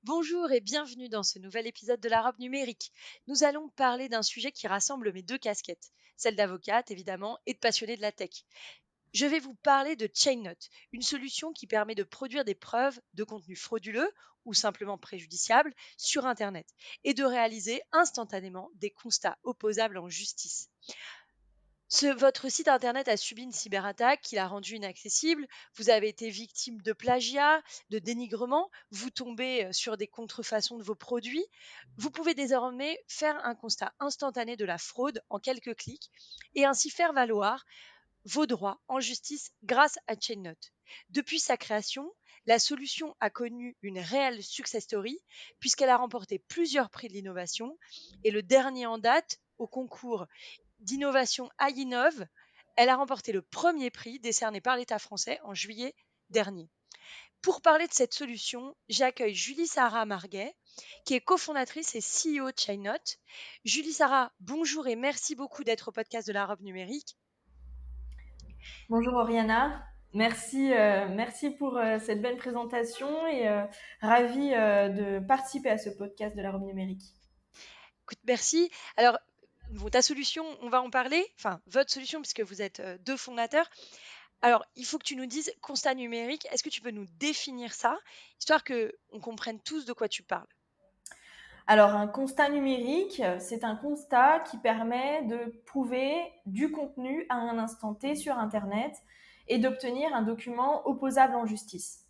Bonjour et bienvenue dans ce nouvel épisode de la robe numérique. Nous allons parler d'un sujet qui rassemble mes deux casquettes, celle d'avocate évidemment et de passionnée de la tech. Je vais vous parler de ChainNote, une solution qui permet de produire des preuves de contenu frauduleux ou simplement préjudiciable sur Internet et de réaliser instantanément des constats opposables en justice. Votre site internet a subi une cyberattaque qui l'a rendu inaccessible. Vous avez été victime de plagiat, de dénigrement. Vous tombez sur des contrefaçons de vos produits. Vous pouvez désormais faire un constat instantané de la fraude en quelques clics et ainsi faire valoir vos droits en justice grâce à ChainNote. Depuis sa création, la solution a connu une réelle success story puisqu'elle a remporté plusieurs prix de l'innovation et le dernier en date au concours d'innovation iInnov, elle a remporté le premier prix décerné par l'État français en juillet dernier. Pour parler de cette solution, j'accueille Julie Sarah Marguet, qui est cofondatrice et CEO de ChainNote. Julie Sarah, bonjour et merci beaucoup d'être au podcast de la robe numérique. Bonjour Oriana, merci pour cette belle présentation et ravie de participer à ce podcast de la robe numérique. Écoute, merci. Alors, ta solution, on va en parler, enfin votre solution, puisque vous êtes deux fondateurs. Alors, il faut que tu nous dises constat numérique. Est-ce que tu peux nous définir ça, histoire qu'on comprenne tous de quoi tu parles? Alors un constat numérique, c'est un constat qui permet de prouver du contenu à un instant T sur Internet et d'obtenir un document opposable en justice.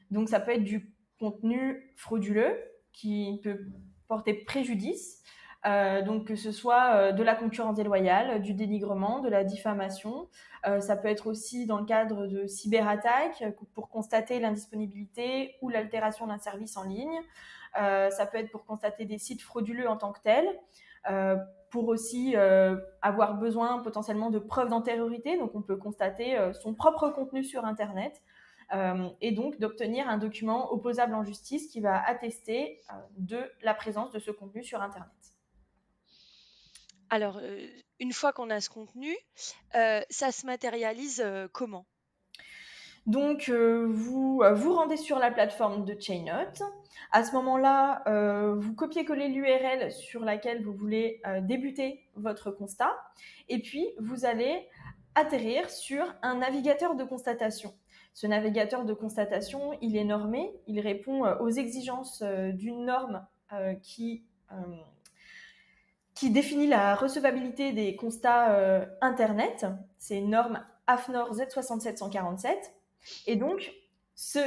Donc ça peut être du contenu frauduleux qui peut porter préjudice, donc que ce soit de la concurrence déloyale, du dénigrement, de la diffamation. Ça peut être aussi dans le cadre de cyberattaques pour constater l'indisponibilité ou l'altération d'un service en ligne. Ça peut être pour constater des sites frauduleux en tant que tels. Pour aussi avoir besoin potentiellement de preuves d'antériorité, donc on peut constater son propre contenu sur Internet. Et donc d'obtenir un document opposable en justice qui va attester de la présence de ce contenu sur Internet. Alors, une fois qu'on a ce contenu, ça se matérialise, comment? Donc, vous rendez sur la plateforme de ChainNote. À ce moment-là, vous copiez-collez l'URL sur laquelle vous voulez débuter votre constat. Et puis, vous allez atterrir sur un navigateur de constatation. Ce navigateur de constatation, il est normé, il répond aux exigences d'une norme euh, qui définit la recevabilité des constats Internet. C'est une norme AFNOR Z67147. Et donc, ce,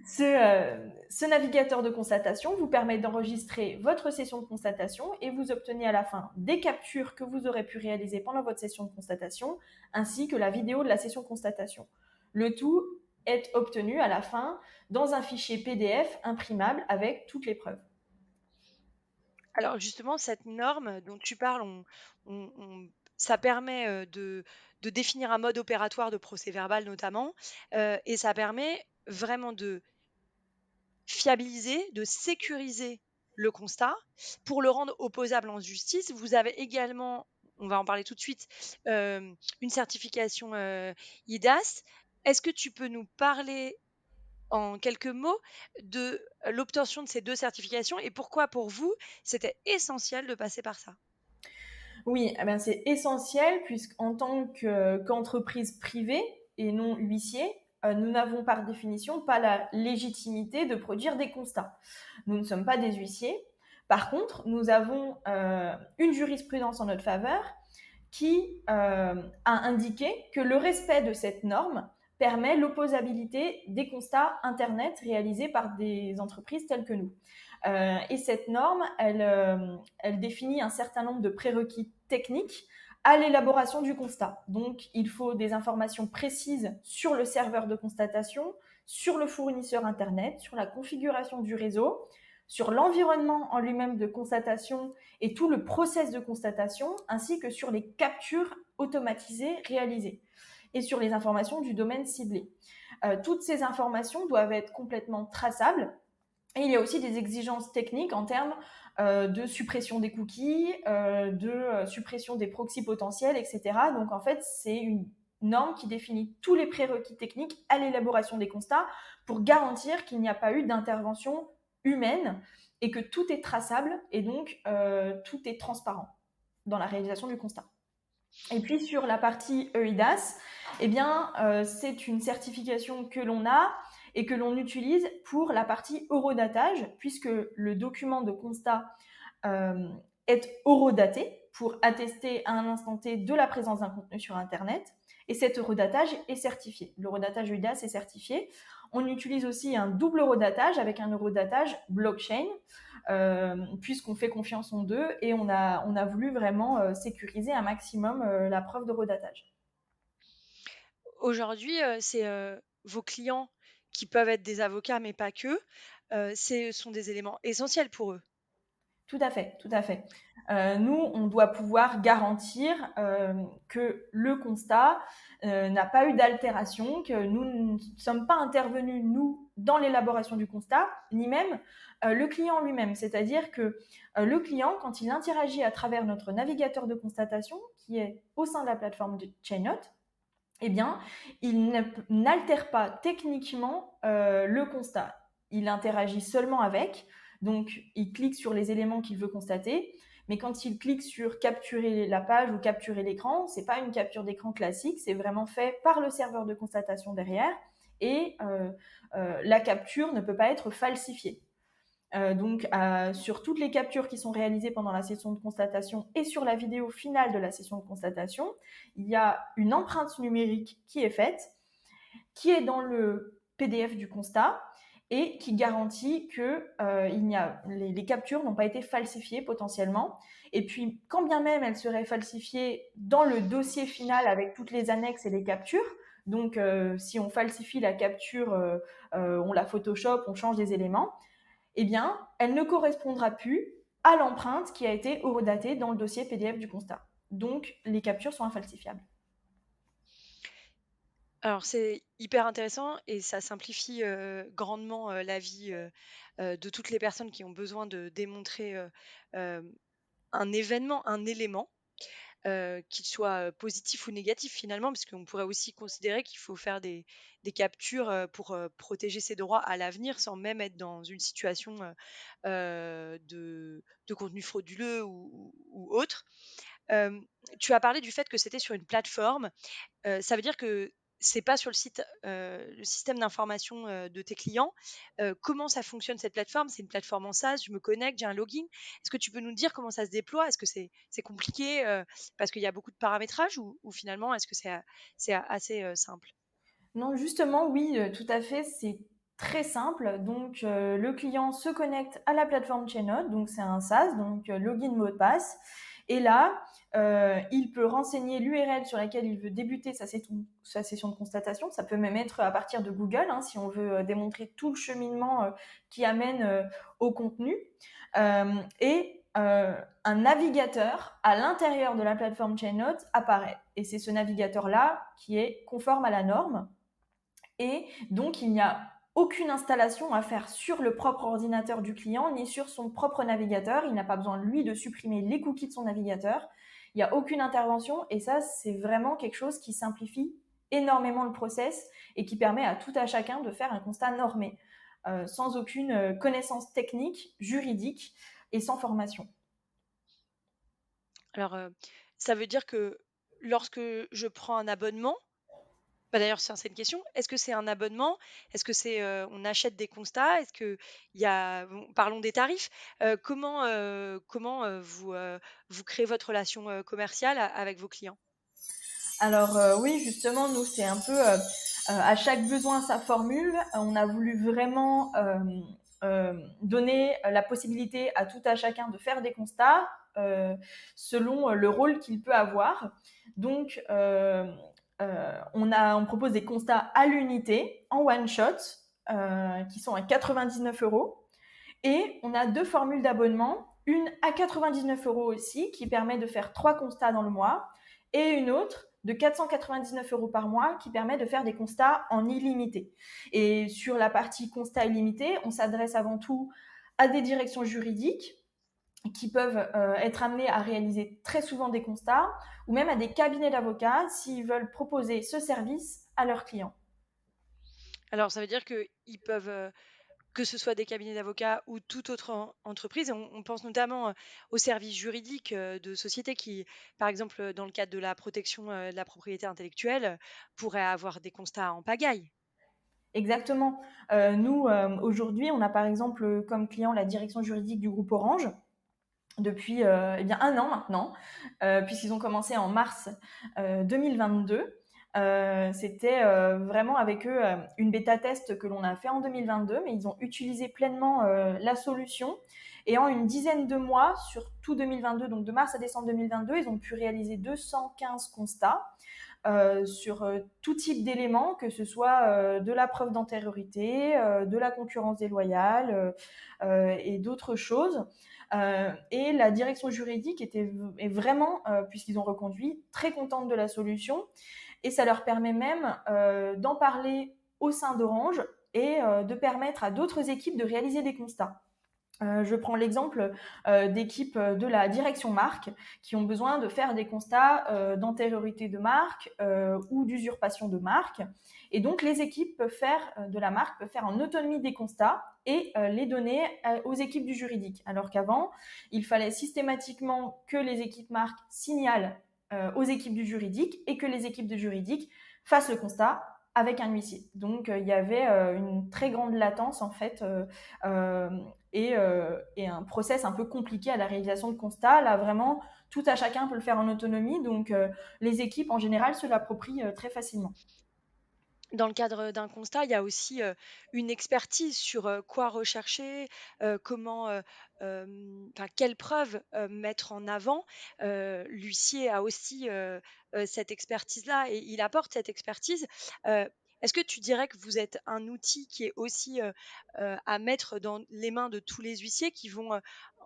ce navigateur de constatation vous permet d'enregistrer votre session de constatation et vous obtenez à la fin des captures que vous aurez pu réaliser pendant votre session de constatation, ainsi que la vidéo de la session de constatation. Le tout est obtenu à la fin dans un fichier PDF imprimable avec toutes les preuves. Alors justement, cette norme dont tu parles, ça permet, de définir un mode opératoire de procès-verbal notamment, et ça permet vraiment de fiabiliser, de sécuriser le constat pour le rendre opposable en justice. Vous avez également, on va en parler tout de suite, une certification, IDAS. Est-ce que tu peux nous parler en quelques mots de l'obtention de ces 2 certifications et pourquoi pour vous, c'était essentiel de passer par ça? Oui, eh ben, c'est essentiel puisqu'en tant qu'entreprise privée et non huissier, nous n'avons par définition pas la légitimité de produire des constats. Nous ne sommes pas des huissiers. Par contre, nous avons une jurisprudence en notre faveur qui a indiqué que le respect de cette norme permet l'opposabilité des constats Internet réalisés par des entreprises telles que nous. Et cette norme, elle définit un certain nombre de prérequis techniques à l'élaboration du constat. Donc, il faut des informations précises sur le serveur de constatation, sur le fournisseur Internet, sur la configuration du réseau, sur l'environnement en lui-même de constatation et tout le process de constatation, ainsi que sur les captures automatisées réalisées et sur les informations du domaine ciblé. Toutes ces informations doivent être complètement traçables. Et il y a aussi des exigences techniques en termes de suppression des cookies, de suppression des proxys potentiels, etc. Donc en fait, c'est une norme qui définit tous les prérequis techniques à l'élaboration des constats pour garantir qu'il n'y a pas eu d'intervention humaine et que tout est traçable et donc tout est transparent dans la réalisation du constat. Et puis sur la partie EIDAS, eh bien, c'est une certification que l'on a et que l'on utilise pour la partie horodatage, puisque le document de constat est horodaté pour attester à un instant T de la présence d'un contenu sur Internet. Et cet horodatage est certifié. L'horodatage EIDAS est certifié. On utilise aussi un double horodatage avec un horodatage blockchain, puisqu'on fait confiance en d'eux et on a voulu vraiment sécuriser un maximum la preuve d'horodatage. Aujourd'hui, c'est vos clients qui peuvent être des avocats, mais pas que. Ce sont des éléments essentiels pour eux. Tout à fait, tout à fait. Nous, on doit pouvoir garantir que le constat n'a pas eu d'altération, que nous ne sommes pas intervenus, nous, dans l'élaboration du constat, ni même le client lui-même. C'est-à-dire que le client, quand il interagit à travers notre navigateur de constatation, qui est au sein de la plateforme de Chainnote, eh bien, il n'altère pas techniquement le constat. Il interagit seulement avec. Donc, il clique sur les éléments qu'il veut constater, mais quand il clique sur capturer la page ou capturer l'écran, c'est pas une capture d'écran classique, c'est vraiment fait par le serveur de constatation derrière, et la capture ne peut pas être falsifiée. Donc, sur toutes les captures qui sont réalisées pendant la session de constatation et sur la vidéo finale de la session de constatation, il y a une empreinte numérique qui est faite, qui est dans le PDF du constat et qui garantit que les captures n'ont pas été falsifiées potentiellement. Et puis, quand bien même elles seraient falsifiées dans le dossier final avec toutes les annexes et les captures, donc si on falsifie la capture, on la Photoshop, on change des éléments, eh bien, elle ne correspondra plus à l'empreinte qui a été horodatée dans le dossier PDF du constat. Donc, les captures sont infalsifiables. Alors c'est hyper intéressant et ça simplifie, grandement, la vie, de toutes les personnes qui ont besoin de démontrer, un événement, un élément, qu'il soit, positif ou négatif finalement, parce qu'on pourrait aussi considérer qu'il faut faire des captures, pour, protéger ses droits à l'avenir sans même être dans une situation, de contenu frauduleux ou autre. Hem, Tu as parlé du fait que c'était sur une plateforme. Ça veut dire que c'est pas sur le système d'information, de tes clients. Comment ça fonctionne cette plateforme? C'est une plateforme en SaaS, je me connecte, j'ai un login. Est-ce que tu peux nous dire comment ça se déploie? Est-ce que c'est compliqué, parce qu'il y a beaucoup de paramétrage ou finalement est-ce que c'est assez, simple? Non, justement, oui, tout à fait, c'est très simple. Donc, le client se connecte à la plateforme Chainnote, donc c'est un SaaS, donc login, mot de passe. Et là, il peut renseigner l'URL sur laquelle il veut débuter sa session de constatation. Ça peut même être à partir de Google, hein, si on veut démontrer tout le cheminement qui amène au contenu. Et un navigateur à l'intérieur de la plateforme Chainnote apparaît. Et c'est ce navigateur-là qui est conforme à la norme. Et donc, il n'y a aucune installation à faire sur le propre ordinateur du client ni sur son propre navigateur. Il n'a pas besoin, lui, de supprimer les cookies de son navigateur. Il n'y a aucune intervention et ça, c'est vraiment quelque chose qui simplifie énormément le process et qui permet à tout à chacun de faire un constat normé, sans aucune connaissance technique, juridique et sans formation. Alors, ça veut dire que lorsque je prends un abonnement. Bah, d'ailleurs, c'est une question. Est-ce que c'est un abonnement? Est-ce que c'est, on achète des constats? Est-ce qu'il y a bon, parlons des tarifs. Vous créez votre relation, commerciale avec vos clients? Alors oui, justement, nous, c'est un peu à chaque besoin sa formule. On a voulu vraiment donner la possibilité à tout à chacun de faire des constats selon le rôle qu'il peut avoir. Donc, on propose des constats à l'unité, en one shot, qui sont à 99 euros. Et on a deux formules d'abonnement, une à 99 euros aussi, qui permet de faire 3 constats dans le mois, et une autre de 499 euros par mois qui permet de faire des constats en illimité. Et sur la partie constat illimité, on s'adresse avant tout à des directions juridiques qui peuvent être amenées à réaliser très souvent des constats, ou même à des cabinets d'avocats s'ils veulent proposer ce service à leurs clients. Alors ça veut dire qu'ils peuvent, que ce soit des cabinets d'avocats ou toute autre entreprise. On pense notamment aux services juridiques de sociétés qui, par exemple, dans le cadre de la protection de la propriété intellectuelle, pourraient avoir des constats en pagaille. Exactement. Nous, aujourd'hui, on a par exemple comme client la direction juridique du groupe Orange depuis eh bien 1 an maintenant, puisqu'ils ont commencé en mars 2022. C'était vraiment avec eux une bêta test que l'on a fait en 2022, mais ils ont utilisé pleinement la solution. Et en une dizaine de mois, sur tout 2022, donc de mars à décembre 2022, ils ont pu réaliser 215 constats sur tout type d'éléments, que ce soit de la preuve d'antériorité, de la concurrence déloyale et d'autres choses. Et la direction juridique est vraiment, puisqu'ils ont reconduit, très contente de la solution. Et ça leur permet même d'en parler au sein d'Orange et de permettre à d'autres équipes de réaliser des constats. Je prends l'exemple d'équipes de la direction marque qui ont besoin de faire des constats d'antériorité de marque ou d'usurpation de marque. Et donc, les équipes de la marque peuvent faire en autonomie des constats et les donner aux équipes du juridique. Alors qu'avant, il fallait systématiquement que les équipes marque signalent aux équipes du juridique et que les équipes de juridique fassent le constat avec un huissier. Donc, il y avait une très grande latence en fait euh, et un process un peu compliqué à la réalisation de constats. Là, vraiment, tout à chacun peut le faire en autonomie. Donc, les équipes, en général, se l'approprient très facilement. Dans le cadre d'un constat, il y a aussi une expertise sur quoi rechercher, comment, enfin, quelles preuves mettre en avant. L'huissier a aussi cette expertise-là et il apporte cette expertise. Euh, Est-ce que tu dirais que vous êtes un outil qui est aussi à mettre dans les mains de tous les huissiers qui vont,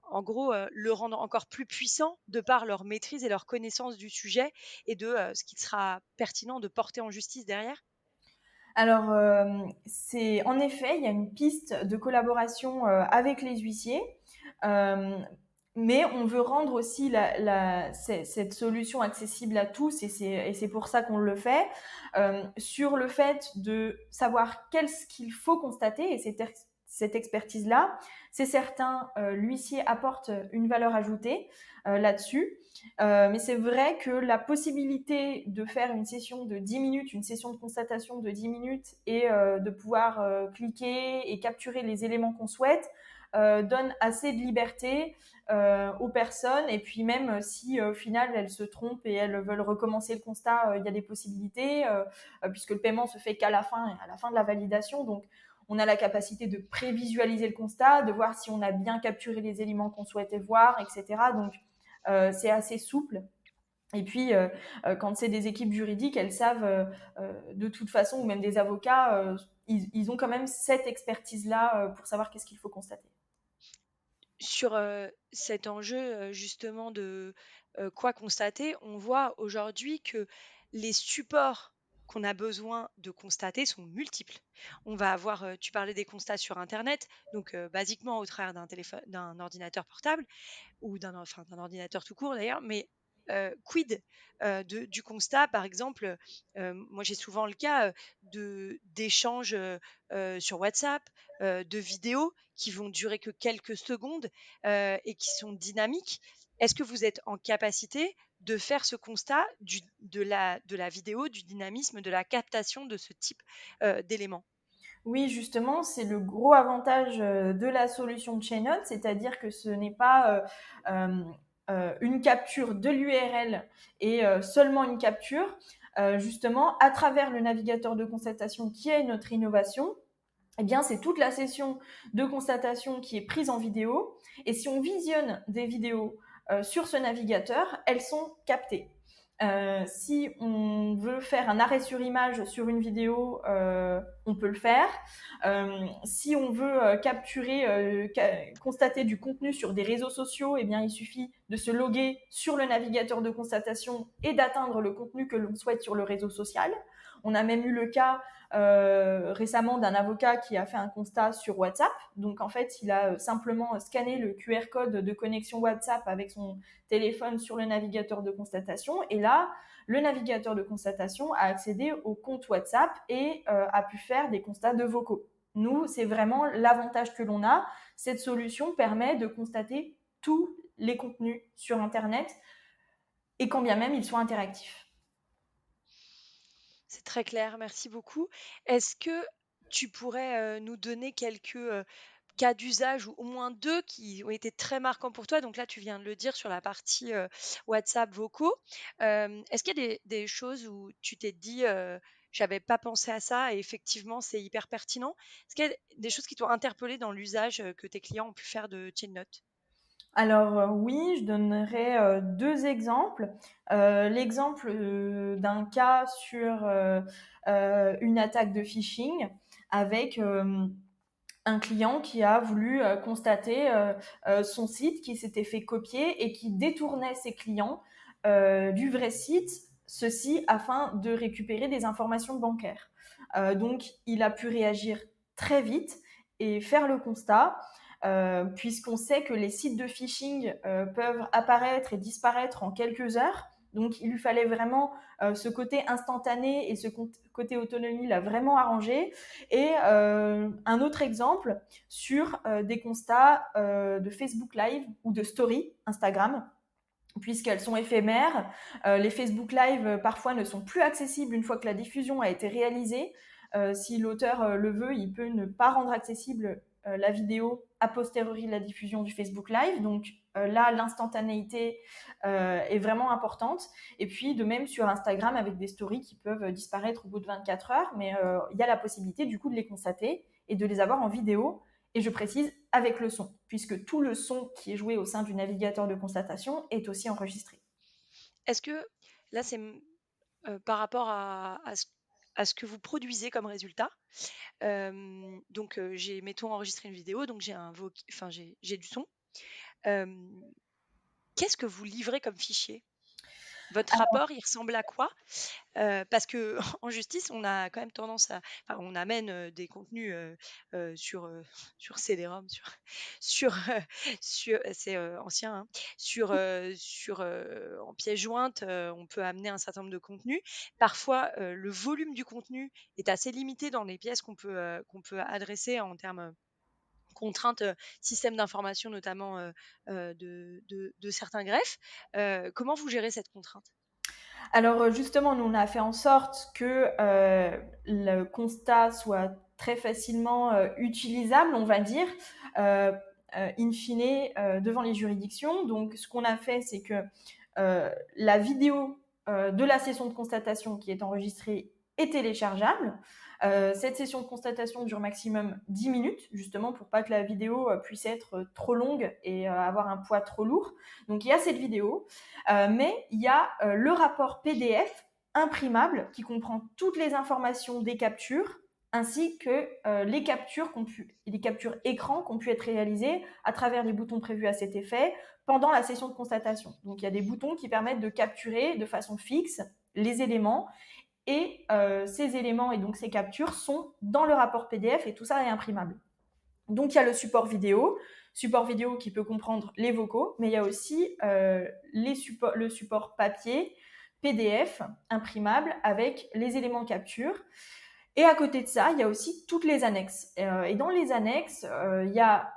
en gros, le rendre encore plus puissant de par leur maîtrise et leur connaissance du sujet et de ce qui sera pertinent de porter en justice derrière? Alors, c'est en effet, il y a une piste de collaboration avec les huissiers, euh, mais on veut rendre aussi cette solution accessible à tous, et c'est pour ça qu'on le fait, sur le fait de savoir qu'est-ce qu'il faut constater, et cette expertise-là, c'est certain, l'huissier apporte une valeur ajoutée là-dessus. Mais c'est vrai que la possibilité de faire une session de 10 minutes, une session de constatation de 10 minutes et de pouvoir cliquer et capturer les éléments qu'on souhaite donne assez de liberté aux personnes. Et puis même si au final elles se trompent et elles veulent recommencer le constat, il y a des possibilités puisque le paiement se fait qu'à à la fin de la validation. Donc on a la capacité de prévisualiser le constat, de voir si on a bien capturé les éléments qu'on souhaitait voir, etc. Donc c'est assez souple. Et puis, quand c'est des équipes juridiques, elles savent de toute façon, ou même des avocats, ils ont quand même cette expertise-là pour savoir qu'est-ce qu'il faut constater. Sur cet enjeu justement de quoi constater, on voit aujourd'hui que les supports qu'on a besoin de constater sont multiples. On va avoir, tu parlais des constats sur Internet, donc basiquement au travers d'un téléphone, d'un ordinateur portable, ou d'un ordinateur tout court d'ailleurs, mais quid du constat, par exemple, moi j'ai souvent le cas d'échanges sur WhatsApp, de vidéos qui vont durer que quelques secondes et qui sont dynamiques. Est-ce que vous êtes en capacité de faire ce constat de la vidéo, du dynamisme, de la captation de ce type d'éléments? Oui, justement, c'est le gros avantage de la solution de Chainnote, c'est-à-dire que ce n'est pas une capture de l'URL et seulement une capture. Justement, à travers le navigateur de constatation qui est notre innovation, eh bien, c'est toute la session de constatation qui est prise en vidéo. Et si on visionne des vidéos sur ce navigateur, elles sont captées. Si on veut faire un arrêt sur image sur une vidéo, on peut le faire. Si on veut constater du contenu sur des réseaux sociaux, eh bien, il suffit de se loguer sur le navigateur de constatation et d'atteindre le contenu que l'on souhaite sur le réseau social. On a même eu le cas récemment d'un avocat qui a fait un constat sur WhatsApp. Donc en fait, il a simplement scanné le QR code de connexion WhatsApp avec son téléphone sur le navigateur de constatation. Et là, le navigateur de constatation a accédé au compte WhatsApp et a pu faire des constats de vocaux. Nous, c'est vraiment l'avantage que l'on a. Cette solution permet de constater tous les contenus sur Internet, et quand bien même ils soient interactifs. C'est très clair, merci beaucoup. Est-ce que tu pourrais nous donner quelques cas d'usage ou au moins deux qui ont été très marquants pour toi? Donc là, tu viens de le dire sur la partie WhatsApp vocaux. Est-ce qu'il y a des choses où tu t'es dit, j'avais pas pensé à ça et effectivement, c'est hyper pertinent? Est-ce qu'il y a des choses qui t'ont interpellé dans l'usage que tes clients ont pu faire de ChainNote? Alors oui, je donnerai deux exemples. L'exemple d'un cas sur une attaque de phishing avec un client qui a voulu constater son site qui s'était fait copier et qui détournait ses clients du vrai site, ceci afin de récupérer des informations bancaires. Donc il a pu réagir très vite et faire le constat, puisqu'on sait que les sites de phishing peuvent apparaître et disparaître en quelques heures. Donc il lui fallait vraiment ce côté instantané et ce côté autonomie l'a vraiment arrangé. Et un autre exemple sur des constats de Facebook Live ou de Story Instagram, puisqu'elles sont éphémères. Les Facebook Live parfois ne sont plus accessibles une fois que la diffusion a été réalisée. Si l'auteur le veut, il peut ne pas rendre accessible la vidéo a posteriori de la diffusion du Facebook Live. Donc là, l'instantanéité est vraiment importante. Et puis de même sur Instagram avec des stories qui peuvent disparaître au bout de 24 heures, mais il y a la possibilité du coup de les constater et de les avoir en vidéo. Et je précise avec le son, puisque tout le son qui est joué au sein du navigateur de constatation est aussi enregistré. Est-ce que là, c'est par rapport à ce que vous produisez comme résultat? Donc, j'ai, mettons, enregistré une vidéo, donc enfin, j'ai du son. Qu'est-ce que vous livrez comme fichier? Votre rapport, il ressemble à quoi? Parce que en justice, on a quand même tendance à, enfin, on amène des contenus sur, sur CD-ROM, sur, c'est ancien, hein, en pièce jointe, on peut amener un certain nombre de contenus. Parfois, le volume du contenu est assez limité dans les pièces qu'on peut adresser en termes contraintes système d'information, notamment de certains greffes. Comment vous gérez cette contrainte? Alors justement, nous on a fait en sorte que le constat soit très facilement utilisable, on va dire, in fine, devant les juridictions. Donc ce qu'on a fait, c'est que la vidéo de la session de constatation qui est enregistrée est téléchargeable. Cette session de constatation dure maximum 10 minutes, justement pour pas que la vidéo puisse être trop longue et avoir un poids trop lourd. Donc il y a cette vidéo, mais il y a le rapport PDF imprimable qui comprend toutes les informations des captures ainsi que les captures écran qui ont pu être réalisées à travers les boutons prévus à cet effet pendant la session de constatation. Donc il y a des boutons qui permettent de capturer de façon fixe les éléments et ces éléments et donc ces captures sont dans le rapport PDF et tout ça est imprimable. Donc il y a le support vidéo qui peut comprendre les vocaux, mais il y a aussi le support papier, PDF, imprimable avec les éléments capture. Et à côté de ça, il y a aussi toutes les annexes. Et dans les annexes, il y a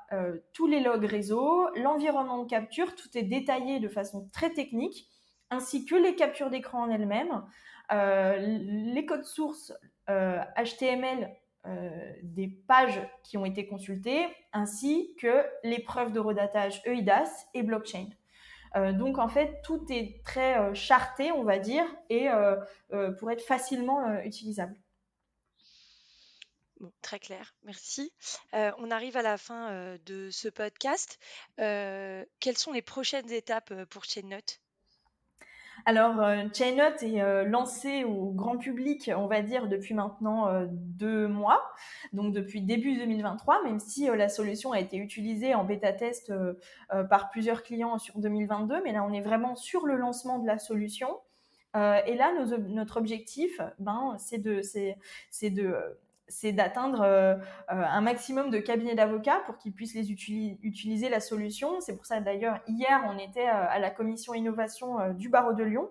tous les logs réseau, l'environnement de capture, tout est détaillé de façon très technique, ainsi que les captures d'écran en elles-mêmes, les codes sources HTML des pages qui ont été consultées, ainsi que les preuves de redatage EIDAS et blockchain. Donc en fait, tout est très charté, on va dire, et pour être facilement utilisable. Bon, très clair, merci. On arrive à la fin de ce podcast. Quelles sont les prochaines étapes pour ChainNote? Alors, ChainNote est lancé au grand public, on va dire, depuis maintenant 2 mois, donc depuis début 2023, même si la solution a été utilisée en bêta-test par plusieurs clients sur 2022, mais là, on est vraiment sur le lancement de la solution. Et là, notre objectif, c'est d'atteindre un maximum de cabinets d'avocats pour qu'ils puissent utiliser la solution. C'est pour ça d'ailleurs hier on était à la commission innovation du barreau de Lyon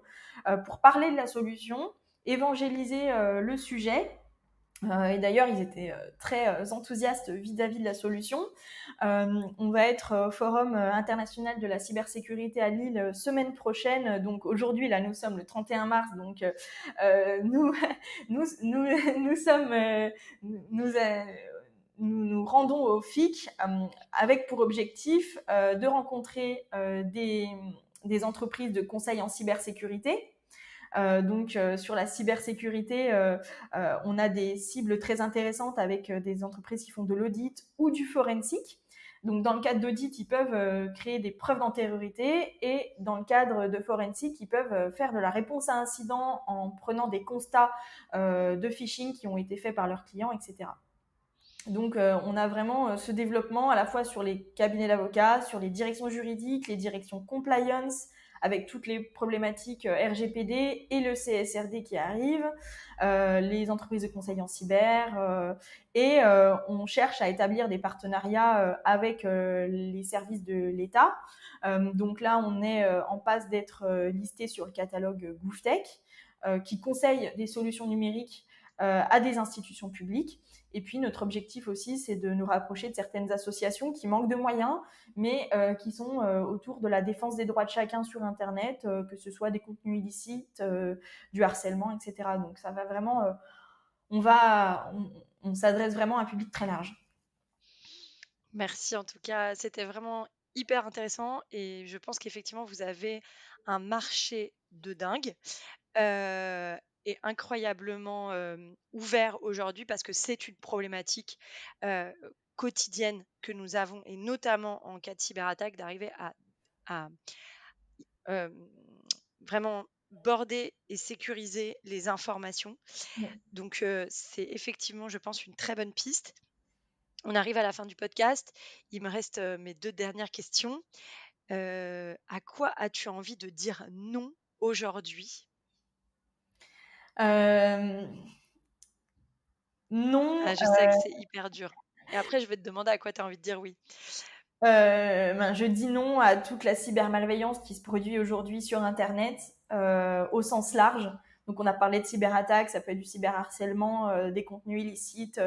pour parler de la solution, évangéliser le sujet Et d'ailleurs, ils étaient très enthousiastes vis-à-vis de la solution. On va être au Forum international de la cybersécurité à Lille semaine prochaine. Donc aujourd'hui, là, nous sommes le 31 mars. Donc nous, nous sommes, nous rendons au FIC avec pour objectif de rencontrer des entreprises de conseil en cybersécurité. Donc sur la cybersécurité, on a des cibles très intéressantes avec des entreprises qui font de l'audit ou du forensique. Donc dans le cadre d'audit, ils peuvent créer des preuves d'antériorité et dans le cadre de forensique, ils peuvent faire de la réponse à incident en prenant des constats de phishing qui ont été faits par leurs clients, etc. Donc on a vraiment ce développement à la fois sur les cabinets d'avocats, sur les directions juridiques, les directions compliance, avec toutes les problématiques RGPD et le CSRD qui arrivent, les entreprises de conseil en cyber, et on cherche à établir des partenariats avec les services de l'État. Donc là, on est en passe d'être listé sur le catalogue GovTech, qui conseille des solutions numériques à des institutions publiques. Et puis notre objectif aussi, c'est de nous rapprocher de certaines associations qui manquent de moyens, mais qui sont autour de la défense des droits de chacun sur Internet, que ce soit des contenus illicites, du harcèlement, etc. Donc ça va vraiment, on s'adresse vraiment à un public très large. Merci en tout cas, c'était vraiment hyper intéressant et je pense qu'effectivement vous avez un marché de dingue euh, et incroyablement ouvert aujourd'hui parce que c'est une problématique euh, quotidienne que nous avons et notamment en cas de cyberattaque d'arriver à, euh, vraiment border et sécuriser les informations. Donc c'est effectivement, je pense, une très bonne piste. On arrive à la fin du podcast. Il me reste mes 2 dernières questions. À quoi as-tu envie de dire non aujourd'hui? Euh, non, Ah, je sais que c'est hyper dur. Et après, je vais te demander à quoi tu as envie de dire oui. je dis non à toute la cybermalveillance qui se produit aujourd'hui sur Internet, au sens large. Donc on a parlé de cyberattaques, ça peut être du cyberharcèlement, des contenus illicites,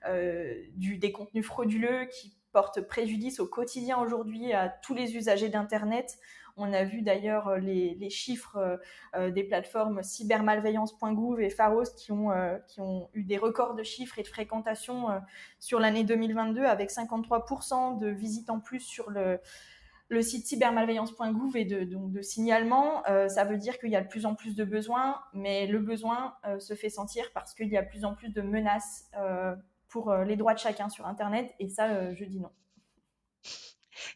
des contenus frauduleux qui portent préjudice au quotidien aujourd'hui à tous les usagers d'Internet. On a vu d'ailleurs les chiffres des plateformes cybermalveillance.gouv et Pharos qui ont eu des records de chiffres et de fréquentation sur l'année 2022 avec 53% de visites en plus sur le site cybermalveillance.gouv et donc de signalements. Ça veut dire qu'il y a de plus en plus de besoins, mais le besoin se fait sentir parce qu'il y a de plus en plus de menaces pour les droits de chacun sur Internet, et ça, je dis non.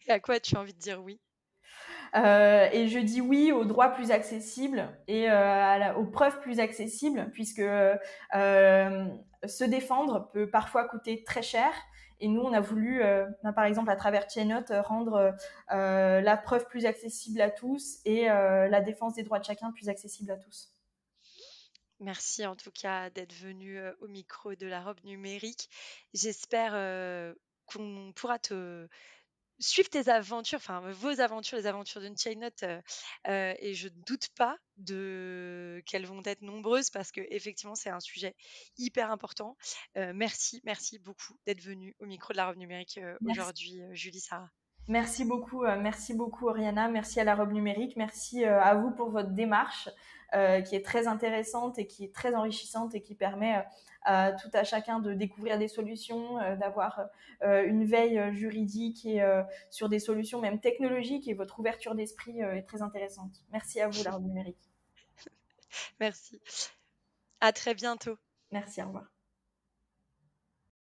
Et à quoi as-tu envie de dire oui? Et je dis oui aux droits plus accessibles et aux preuves plus accessibles, puisque se défendre peut parfois coûter très cher. Et nous, on a voulu, par exemple, à travers Chainnote, rendre la preuve plus accessible à tous et la défense des droits de chacun plus accessible à tous. Merci en tout cas d'être venu au micro de la robe numérique. J'espère qu'on pourra te suivre tes aventures, enfin vos aventures, les aventures d'une Chainnote, et je ne doute pas qu'elles vont être nombreuses parce que effectivement c'est un sujet hyper important. Merci beaucoup d'être venu au micro de la robe numérique Merci. aujourd'hui, Julie Sarah. Merci beaucoup Oriana, merci à la robe numérique, merci à vous pour votre démarche qui est très intéressante et qui est très enrichissante et qui permet à tout à chacun de découvrir des solutions, d'avoir une veille juridique et sur des solutions même technologiques, et votre ouverture d'esprit est très intéressante. Merci à vous la robe numérique. Merci. À très bientôt. Merci, au revoir.